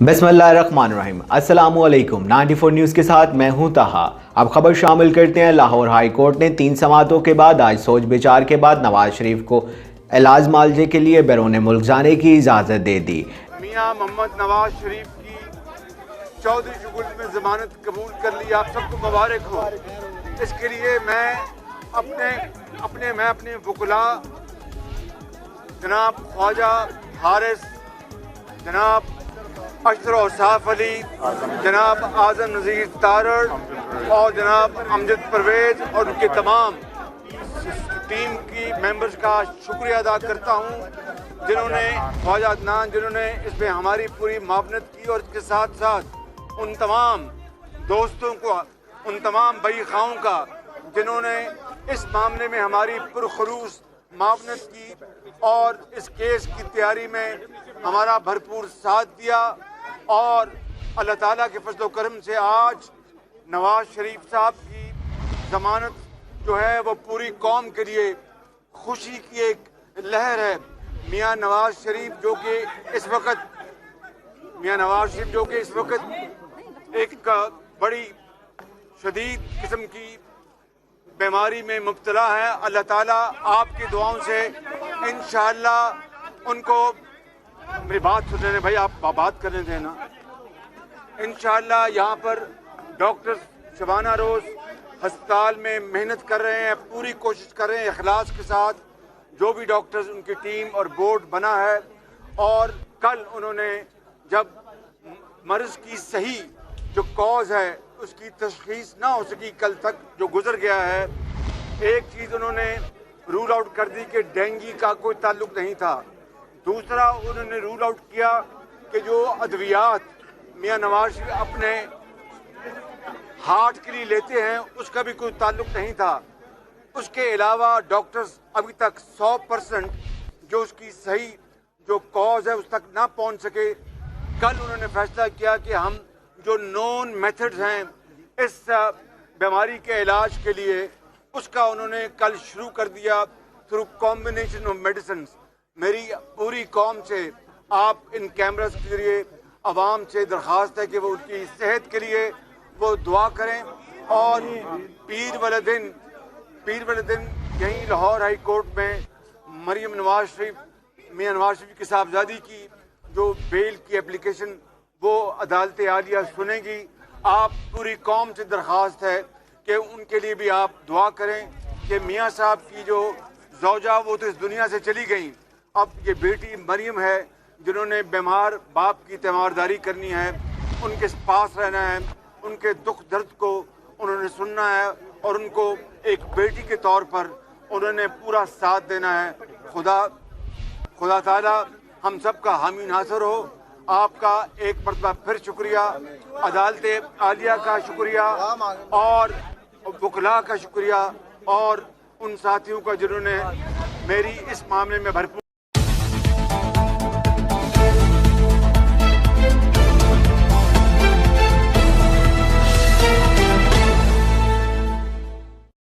बिस्मिल्लाहिर्रहमानिर्रहीम। अस्सलामुअलैकुम। 94 न्यूज़ के साथ मैं हूं ताहा। अब खबर शामिल करते हैं। लाहौर हाई कोर्ट ने 3 समातों के बाद आज सोच विचार के बाद नवाज शरीफ को इलाज मालजे के लिए बैरून मुल्क जाने की इजाज़त दे दी। मियां मोहम्मद नवाज शरीफ की चौधरी शुगुल में ज़मानत कबूल कर ली। आप सबको मुबारक हो। इसके लिए मैं अपने वकुला जनाब ख्वाजा हारिस, जनाब अशर औसाफ अली, जनाब आज़म नज़ीर तारड़ और जनाब अमजद परवेज़ और उनके तमाम टीम की मेंबर्स का शुक्रिया अदा करता हूँ जिन्होंने ख्वाजा अदनान जिन्होंने इसमें हमारी पूरी मावनत की, और इसके साथ साथ उन तमाम दोस्तों को, उन तमाम बईखाओं का जिन्होंने इस मामले में हमारी पुरखुलूस मावनत की और इस केस की तैयारी में हमारा भरपूर साथ दिया। और अल्लाह ताला के फजल करम से आज नवाज शरीफ साहब की ज़मानत जो है वो पूरी कौम के लिए खुशी की एक लहर है। मियां नवाज शरीफ जो कि इस वक्त एक बड़ी शदीद किस्म की बीमारी में मुब्तला है। अल्लाह ताला आपकी दुआओं से इंशाअल्लाह उनको, मेरी बात सुन रहे हैं भाई, आप बात कर रहे थे ना, इंशाअल्लाह यहाँ पर डॉक्टर शबाना रोज़ अस्पताल में मेहनत कर रहे हैं, पूरी कोशिश कर रहे हैं इखलास के साथ। जो भी डॉक्टर्स, उनकी टीम और बोर्ड बना है, और कल उन्होंने जब मर्ज़ की सही जो कॉज है उसकी तशख़ीस ना हो सकी, कल तक जो गुजर गया है, एक चीज़ उन्होंने रूल आउट कर दी कि डेंगू का कोई ताल्लुक नहीं था। दूसरा उन्होंने रूल आउट किया कि जो अद्वियात मियां नवाज शरीफ अपने हार्ट के लिए लेते हैं उसका भी कोई ताल्लुक नहीं था। उसके अलावा डॉक्टर्स अभी तक 100% जो उसकी सही जो कॉज है उस तक ना पहुंच सके। कल उन्होंने फैसला किया कि हम जो नॉन मेथड्स हैं इस बीमारी के इलाज के लिए, उसका उन्होंने कल शुरू कर दिया थ्रू कॉम्बिनेशन ऑफ मेडिसिन। मेरी पूरी कौम से, आप इन कैमरास के जरिए आवाम से दरख्वास्त है कि वो उनकी सेहत के लिए वो दुआ करें। और पीर वाले दिन यहीं लाहौर हाई कोर्ट में मरियम नवाज शरीफ, मियां नवाज शरीफ की साहबजादी की जो बेल की एप्लीकेशन वो अदालत आलिया सुनेगी। आप पूरी कौम से दरख्वास्त है कि उनके लिए भी आप दुआ करें कि मियां साहब की जो ज़ौजा वो तो इस दुनिया से चली गई, अब ये बेटी मरियम है जिन्होंने बीमार बाप की तीमारदारी करनी है, उनके पास रहना है, उनके दुख दर्द को उन्होंने सुनना है, और उनको एक बेटी के तौर पर उन्होंने पूरा साथ देना है। खुदा ताला हम सब का हामी नासर हो। आपका एक मरतबा फिर शुक्रिया, अदालत आलिया का शुक्रिया और वकला का शुक्रिया, और उन साथियों का जिन्होंने मेरी इस मामले में भरपूर